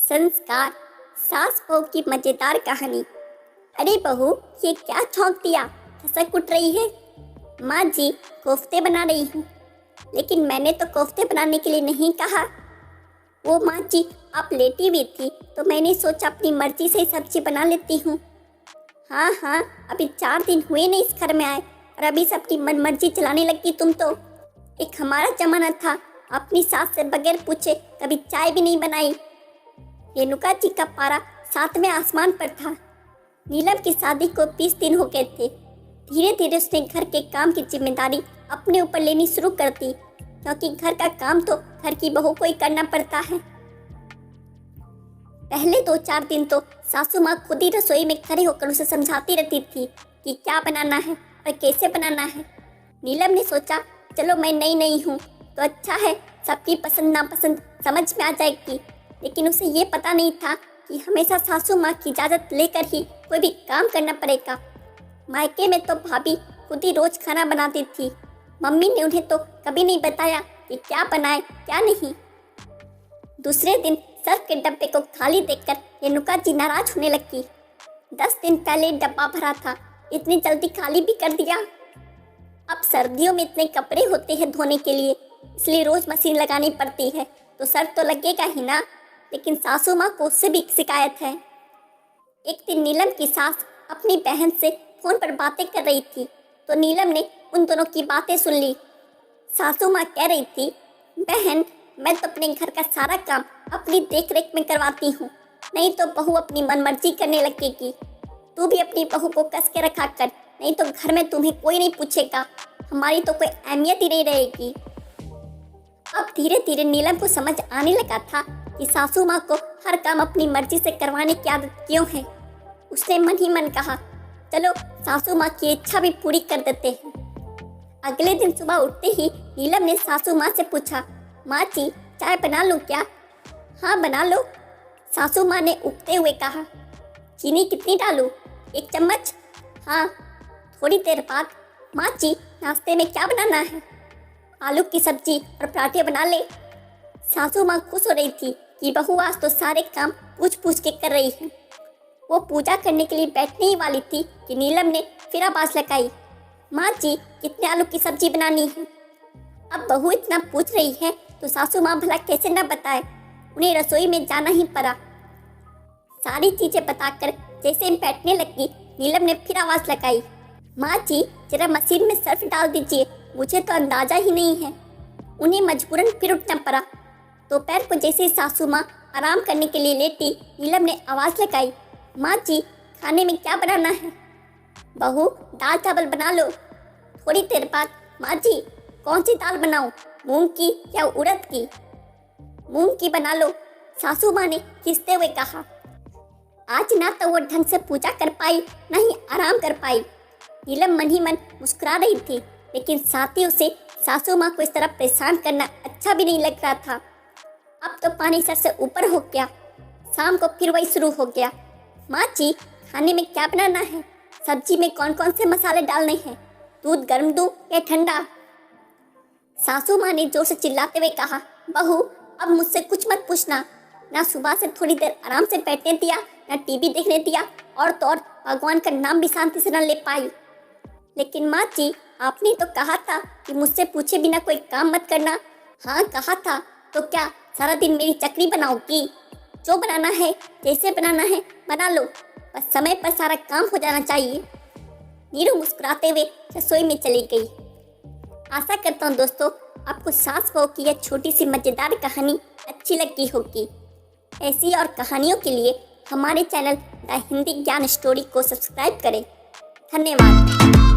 संस्कार, सास बहू की मजेदार कहानी। अरे बहू, ये क्या छौंक दिया, खसक उठ रही है। माँ जी, कोफ्ते बना रही हूँ। लेकिन मैंने तो कोफ्ते बनाने के लिए नहीं कहा। वो माँ जी, आप लेटी हुई थी तो मैंने सोचा अपनी मर्जी से सब्जी बना लेती हूँ। हाँ हाँ, अभी 4 दिन हुए नहीं इस घर में आए और अभी से अपनी मन मर्जी चलाने लगी तुम तो। एक हमारा जमाना था, अपनी सास से बगैर पूछे कभी चाय भी नहीं बनाई। रेणुका जी का पारा 7वें आसमान पर था। नीलम की शादी को 20 दिन हो गए थे। धीरे धीरे उसने घर के काम की जिम्मेदारी अपने ऊपर लेनी शुरू कर दी, क्योंकि घर का काम तो घर की बहू को ही करना पड़ता है। पहले 2-4 दिन तो सासू माँ खुद ही रसोई में खड़े होकर उसे समझाती रहती थी कि क्या बनाना है और कैसे बनाना है। नीलम ने सोचा, चलो मैं नई हूँ तो अच्छा है, सबकी पसंद नापसंद समझ में आ जाएगी। लेकिन उसे ये पता नहीं था कि हमेशा सासू माँ की इजाज़त लेकर ही कोई भी काम करना पड़ेगा। मायके में तो भाभी खुद ही रोज खाना बनाती थी। मम्मी ने उन्हें तो कभी नहीं बताया कि क्या बनाए क्या नहीं। दूसरे दिन सर्फ के डब्बे को खाली देखकर रेणुका जी नाराज होने लगी। 10 दिन पहले डब्बा भरा था, इतनी जल्दी खाली भी कर दिया। अब सर्दियों में इतने कपड़े होते हैं धोने के लिए, इसलिए रोज मशीन लगानी पड़ती है, तो सर्फ तो लगेगा ही ना। लेकिन सासू माँ को उससे भी शिकायत है। एक दिन नीलम की सास अपनी बहन से फोन पर बातें कर रही थी, तो नीलम ने उन दोनों की बातें सुन ली। सासू माँ कह रही थी, बहन, मैं तो अपने घर का सारा काम अपनी देख रेख में करवाती हूँ, नहीं तो बहू अपनी मनमर्जी करने लगेगी। तू भी अपनी बहू को कस के रखा कर, नहीं तो घर में तुम्हें कोई नहीं पूछेगा, हमारी तो कोई अहमियत ही नहीं रहेगी। अब धीरे धीरे नीलम को समझ आने लगा था कि सासू माँ को हर काम अपनी मर्जी से करवाने की आदत क्यों है। उसने मन ही मन कहा, चलो सासू माँ की इच्छा भी पूरी कर देते हैं। अगले दिन सुबह उठते ही नीलम ने सासू माँ से पूछा, माँ जी, चाय बना लूँ क्या? हाँ बना लो, सासू माँ ने उगते हुए कहा। चीनी कितनी डालूँ? 1 चम्मच। हाँ। थोड़ी देर बाद, माँ जी, नाश्ते में क्या बनाना है? आलू की सब्जी और पराठे बना ले। सासू माँ खुश हो रही थी कि बहू आज तो सारे काम पूछ पूछ के कर रही है। वो पूजा करने के लिए बैठने ही वाली थी कि नीलम ने फिर आवाज लगाई, माँ जी, कितने आलू की सब्जी बनानी है? अब बहू इतना पूछ रही है तो सासू माँ भला कैसे न बताए, उन्हें रसोई में जाना ही पड़ा। सारी चीजें बताकर जैसे बैठने लगी, नीलम ने फिर आवाज लगाई, माँ जी, जरा मशीन में सर्फ डाल दीजिए, मुझे तो अंदाजा ही नहीं है। उन्हें मजबूरन फिर उठना पड़ा। दोपहर को जैसे ही सासू माँ आराम करने के लिए लेटी, नीलम ने आवाज़ लगाई, माँ जी, खाने में क्या बनाना है? बहू, दाल चावल बना लो। थोड़ी देर बाद, माँ जी, कौन सी दाल बनाऊँ, मूंग की या उड़द की? मूंग की बना लो, सासू माँ ने खींचते हुए कहा। आज ना तो वो ढंग से पूजा कर पाई, ना ही आराम कर पाई। नीलम मन ही मन मुस्कुरा रही थी, लेकिन साथ ही उसे सासू माँ को इस तरह परेशान करना अच्छा भी नहीं लग रहा था। अब तो पानी सर से ऊपर हो गया। शाम को फिर वही शुरू हो गया, माँ जी, खाने में क्या बनाना है? सब्जी में कौन कौन से मसाले डालने हैं? दूध गर्म दूँ या ठंडा? सासू माँ ने जोर से चिल्लाते हुए कहा, बहू, अब मुझसे कुछ मत पूछना। ना सुबह से थोड़ी देर आराम से बैठने दिया, ना टीवी देखने दिया, और तो और भगवान का नाम भी शांति से न ले पाई। लेकिन माँ जी, आपने तो कहा था कि मुझसे पूछे बिना कोई काम मत करना। हाँ कहा था, तो क्या सारा दिन मेरी चक्री बनाओगी? जो बनाना है, जैसे बनाना है बना लो, बस समय पर सारा काम हो जाना चाहिए। नीरू मुस्कुराते हुए रसोई में चली गई। आशा करता हूँ दोस्तों, आपको सास बहू की यह छोटी सी मज़ेदार कहानी अच्छी लगी होगी। ऐसी और कहानियों के लिए हमारे चैनल द हिंदी ज्ञान स्टोरी को सब्सक्राइब करें। धन्यवाद।